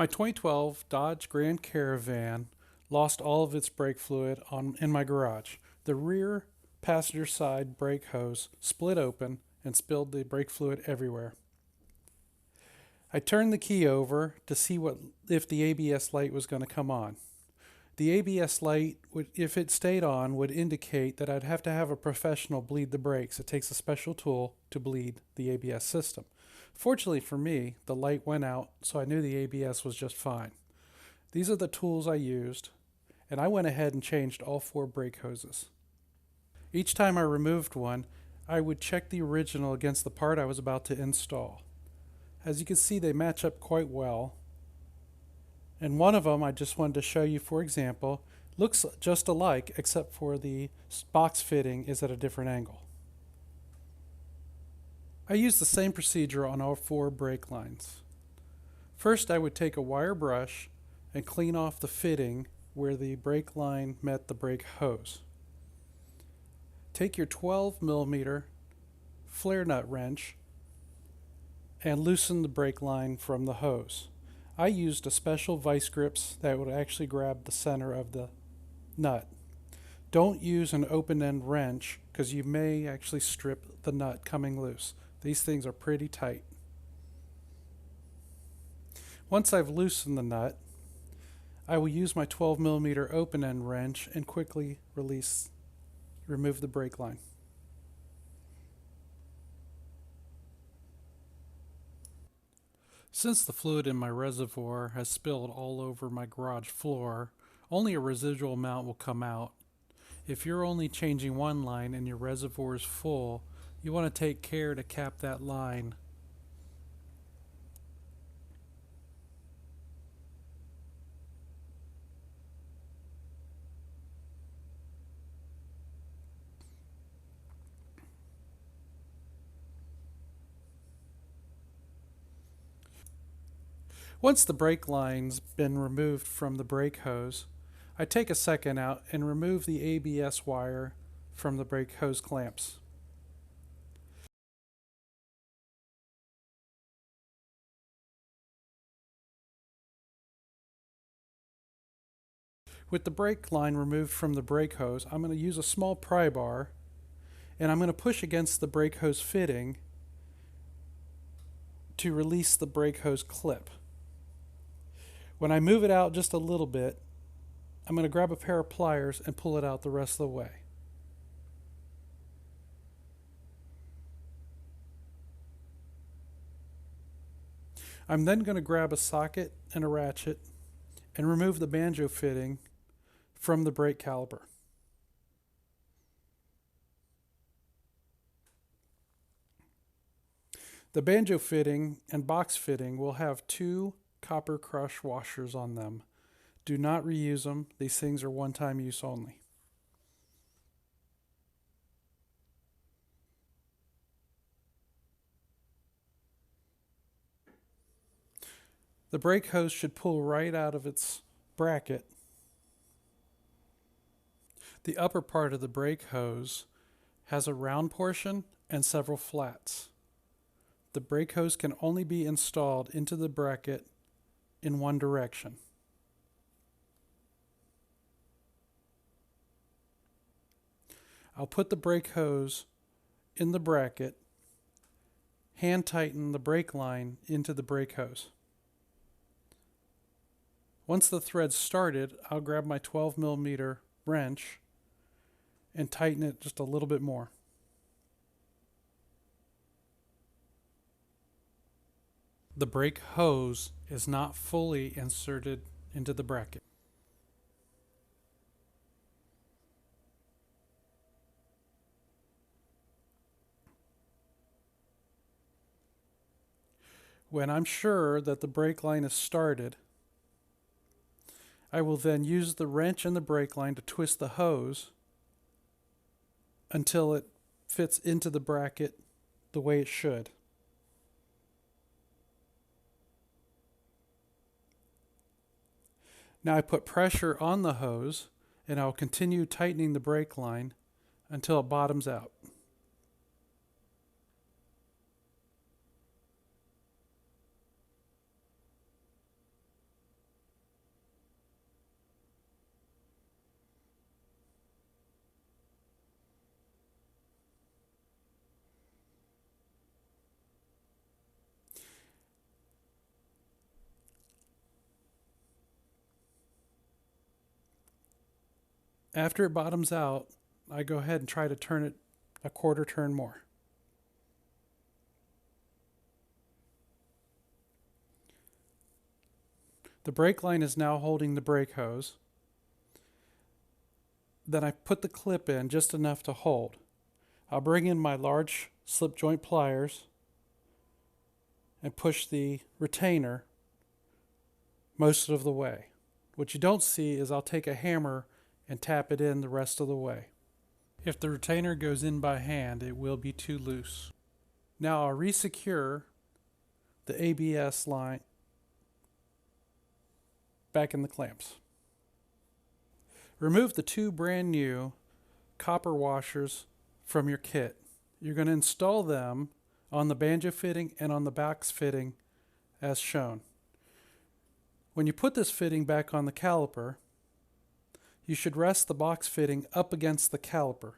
My 2012 Dodge Grand Caravan lost all of its brake fluid in my garage. The rear passenger side brake hose split open and spilled the brake fluid everywhere. I turned the key over to see if the ABS light was going to come on. The ABS light, if it stayed on, would indicate that I'd have to have a professional bleed the brakes. It takes a special tool to bleed the ABS system. Fortunately for me, the light went out, so I knew the ABS was just fine. These are the tools I used, and I went ahead and changed all 4 brake hoses. Each time I removed one, I would check the original against the part I was about to install. As you can see, they match up quite well. And one of them I just wanted to show you for example, looks just alike except for the box fitting is at a different angle. I use the same procedure on all 4 brake lines. First, I would take a wire brush and clean off the fitting where the brake line met the brake hose. Take your 12mm flare nut wrench and loosen the brake line from the hose. I used a special vice grips that would actually grab the center of the nut. Don't use an open-end wrench because you may actually strip the nut coming loose. These things are pretty tight. Once I've loosened the nut, I will use my 12mm open-end wrench and quickly remove the brake line. Since the fluid in my reservoir has spilled all over my garage floor, only a residual amount will come out. If you're only changing one line and your reservoir is full, you want to take care to cap that line. Once the brake line's been removed from the brake hose, I take a second out and remove the ABS wire from the brake hose clamps. With the brake line removed from the brake hose, I'm going to use a small pry bar and I'm going to push against the brake hose fitting to release the brake hose clip. When I move it out just a little bit, I'm going to grab a pair of pliers and pull it out the rest of the way. I'm then going to grab a socket and a ratchet and remove the banjo fitting from the brake caliper. The banjo fitting and box fitting will have 2 copper crush washers on them. Do not reuse them. These things are one-time use only. The brake hose should pull right out of its bracket. The upper part of the brake hose has a round portion and several flats. The brake hose can only be installed into the bracket in one direction. I'll put the brake hose in the bracket, hand tighten the brake line into the brake hose. Once the thread's started, I'll grab my 12mm wrench and tighten it just a little bit more. The brake hose is not fully inserted into the bracket. When I'm sure that the brake line is started, I will then use the wrench and the brake line to twist the hose until it fits into the bracket the way it should. Now I put pressure on the hose and I'll continue tightening the brake line until it bottoms out. After it bottoms out, I go ahead and try to turn it a quarter turn more. The brake line is now holding the brake hose. Then I put the clip in just enough to hold. I'll bring in my large slip joint pliers and push the retainer most of the way. What you don't see is I'll take a hammer and tap it in the rest of the way. If the retainer goes in by hand, it will be too loose. Now I'll resecure the ABS line back in the clamps. Remove the two brand new copper washers from your kit. You're going to install them on the banjo fitting and on the box fitting as shown. When you put this fitting back on the caliper, you should rest the box fitting up against the caliper.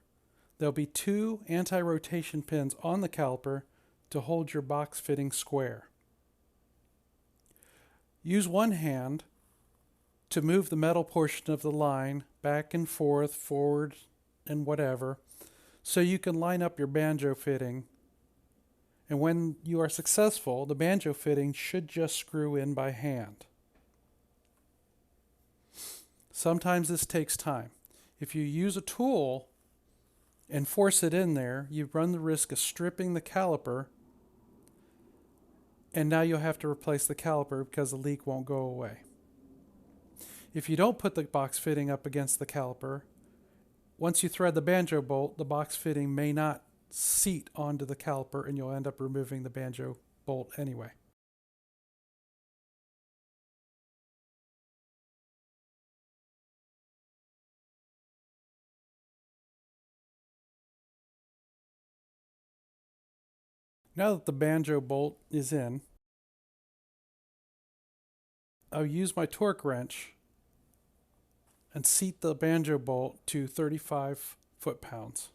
There'll be two anti-rotation pins on the caliper to hold your box fitting square. Use one hand to move the metal portion of the line back and forth, forward, and whatever, so you can line up your banjo fitting. And when you are successful, the banjo fitting should just screw in by hand. Sometimes this takes time. If you use a tool and force it in there, you run the risk of stripping the caliper, and now you'll have to replace the caliper because the leak won't go away. If you don't put the box fitting up against the caliper, once you thread the banjo bolt, the box fitting may not seat onto the caliper and you'll end up removing the banjo bolt anyway. Now that the banjo bolt is in, I'll use my torque wrench and seat the banjo bolt to 35 foot-pounds.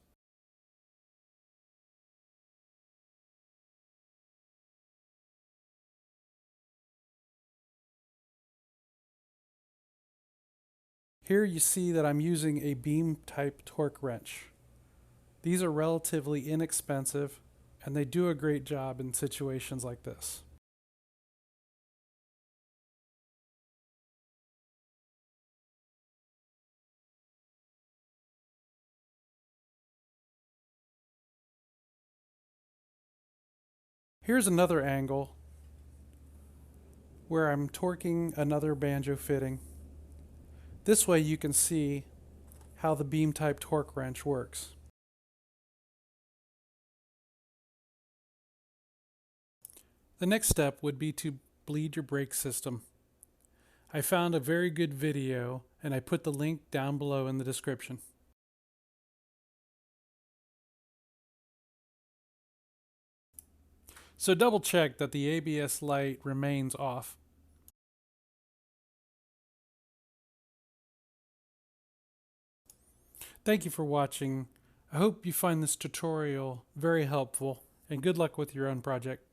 Here you see that I'm using a beam type torque wrench. These are relatively inexpensive and they do a great job in situations like this. Here's another angle where I'm torquing another banjo fitting. This way you can see how the beam type torque wrench works. The next step would be to bleed your brake system. I found a very good video and I put the link down below in the description. So double check that the ABS light remains off. Thank you for watching. I hope you find this tutorial very helpful and good luck with your own project.